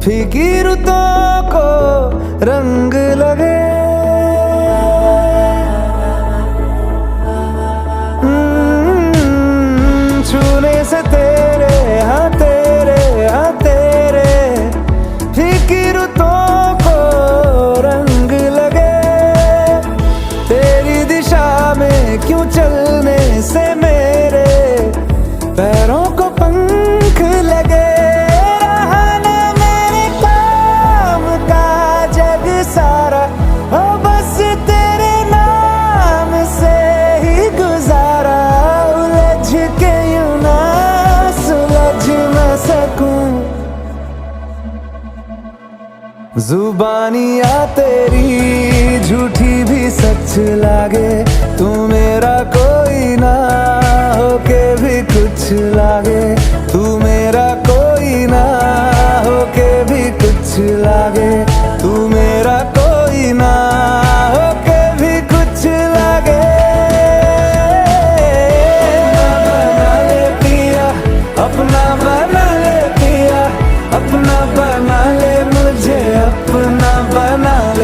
फीकी रुतों को रंग लगे। छूने से तेरे हाँ तेरे फीकी रुतों को रंग लगे। तेरी दिशा में क्यों चलने से मेरे पैरों को पंख लगे। रहा ना मेरे काम का जग सारा, ओ बस तेरे नाम से ही गुजारा। उलझ के यूं ना सुलझ न सकूं। जुबानियाँ तेरी झूठी भी सच लागे। तू मेरा कोई ना होके भी कुछ लागे। तू मेरा कोई ना होके भी कुछ लागे। तू मेरा कोई ना होके भी कुछ लागे। अपना बना ले पिया, अपना बना ले मुझे, अपना बना ले।